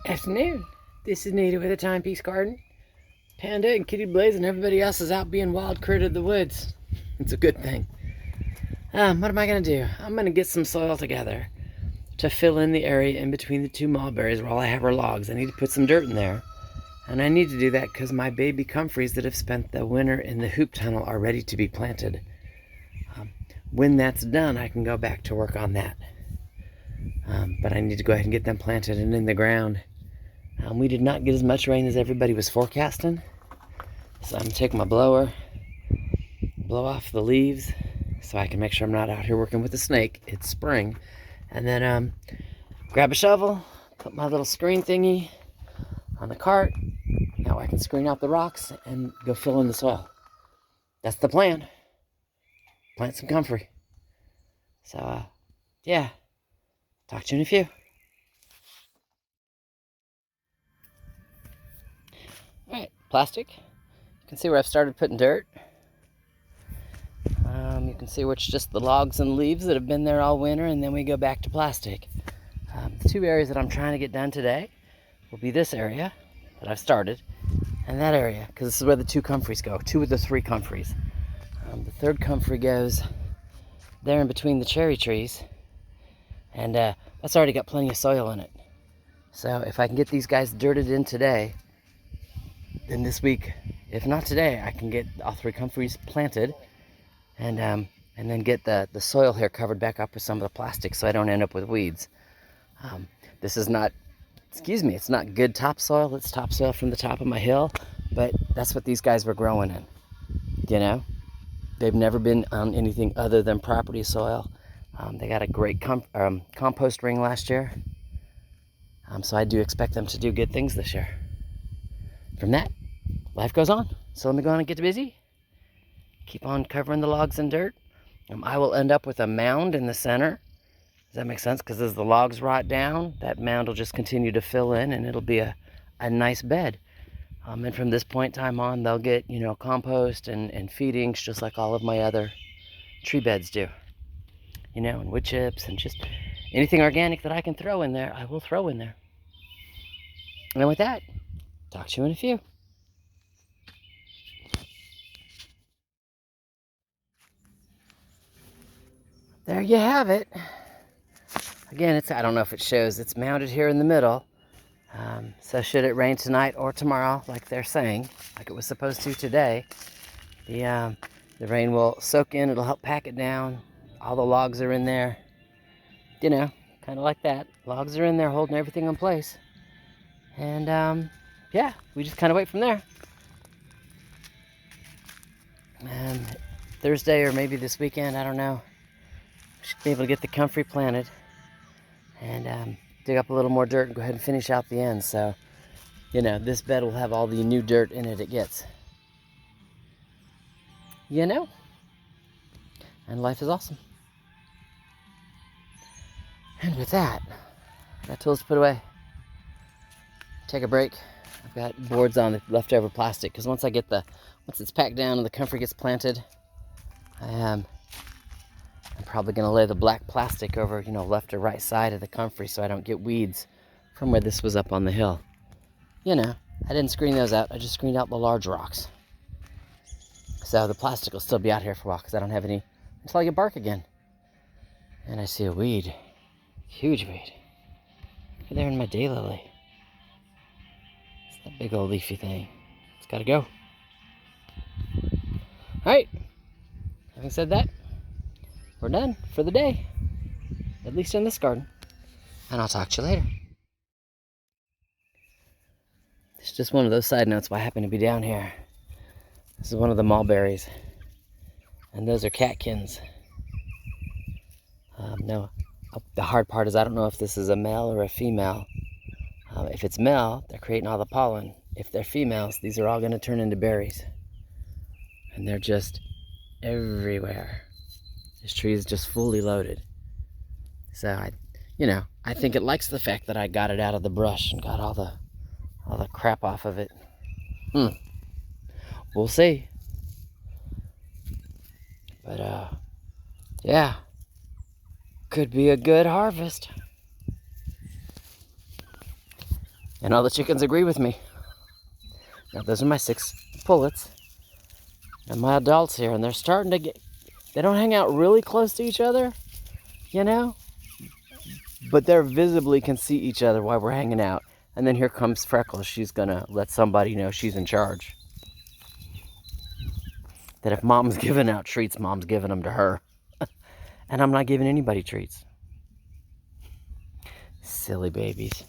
Afternoon. This is Nita with a Timepiece Garden. Panda and Kitty Blaze and everybody else is out being wild critter of the woods. It's a good thing. What am I going to do? I'm going to get some soil together to fill in the area in between the two mulberries where all I have are logs. I need to put some dirt in there. And I need to do that because my baby comfreys that have spent the winter in the hoop tunnel are ready to be planted. When that's done, I can go back to work on that. But I need to go ahead and get them planted and in the ground. We did not get as much rain as everybody was forecasting. So I'm going to take my blower, blow off the leaves so I can make sure I'm not out here working with a snake. It's spring. And then grab a shovel, put my little screen thingy on the cart. Now I can screen out the rocks and go fill in the soil. That's the plan. Plant some comfrey. So, yeah. Talk to you in a few. Alright, plastic. You can see where I've started putting dirt. You can see where it's just the logs and leaves that have been there all winter, and then we go back to plastic. The two areas that I'm trying to get done today will be this area that I've started, and that area, because this is where the two comfreys go, two of the three comfreys. The third comfrey goes there in between the cherry trees, and that's already got plenty of soil in it. So if I can get these guys dirted in today, then this week, if not today, I can get all three comfreys planted and then get the soil here covered back up with some of the plastic so I don't end up with weeds. This is not, it's not good topsoil. It's topsoil from the top of my hill, but that's what these guys were growing in, you know? They've never been on anything other than property soil. They got a great compost ring last year, so I do expect them to do good things this year. From that, life goes on. So let me go on and get busy. Keep on covering the logs and dirt. I will end up with a mound in the center. Does that make sense? Because as the logs rot down, that mound will just continue to fill in and it'll be a nice bed. And from this point in time on, they'll get, compost and feedings just like all of my other tree beds do. And wood chips and just anything organic that I can throw in there, I will throw in there. And with that, talk to you in a few. There you have it. Again, I don't know if it shows, it's mounted here in the middle. So should it rain tonight or tomorrow, like they're saying, like it was supposed to today, the rain will soak in, it'll help pack it down. All the logs are in there, kind of like that. Logs are in there holding everything in place. And yeah, we just kind of wait from there. And Thursday or maybe this weekend, I don't know, we should be able to get the comfrey planted and dig up a little more dirt and go ahead and finish out the end. So, this bed will have all the new dirt in it gets. And life is awesome. And with that, I got tools to put away. Take a break. I've got boards on the leftover plastic because once it's packed down and the comfrey gets planted, I'm probably going to lay the black plastic over, left or right side of the comfrey so I don't get weeds from where this was up on the hill. I didn't screen those out. I just screened out the large rocks. So the plastic will still be out here for a while because I don't have any until I get bark again. And I see a weed. Huge weed. Look there in my daylily. It's that big old leafy thing. It's got to go. Alright. Having said that, we're done for the day. At least in this garden. And I'll talk to you later. It's just one of those side notes why I happen to be down here. This is one of the mulberries. And those are catkins. No, the hard part is I don't know if this is a male or a female. If it's male, they're creating all the pollen. If they're females, these are all going to turn into berries. And they're just everywhere. This tree is just fully loaded. So I think it likes the fact that I got it out of the brush and got all the crap off of it. We'll see. But yeah, could be a good harvest. And all the chickens agree with me. Now, those are my 6 pullets. And my adults here, and they're starting to get, they don't hang out really close to each other, you know? But they're visibly can see each other while we're hanging out. And then here comes Freckles. She's gonna let somebody know she's in charge. That if mom's giving out treats, mom's giving them to her. And I'm not giving anybody treats. Silly babies.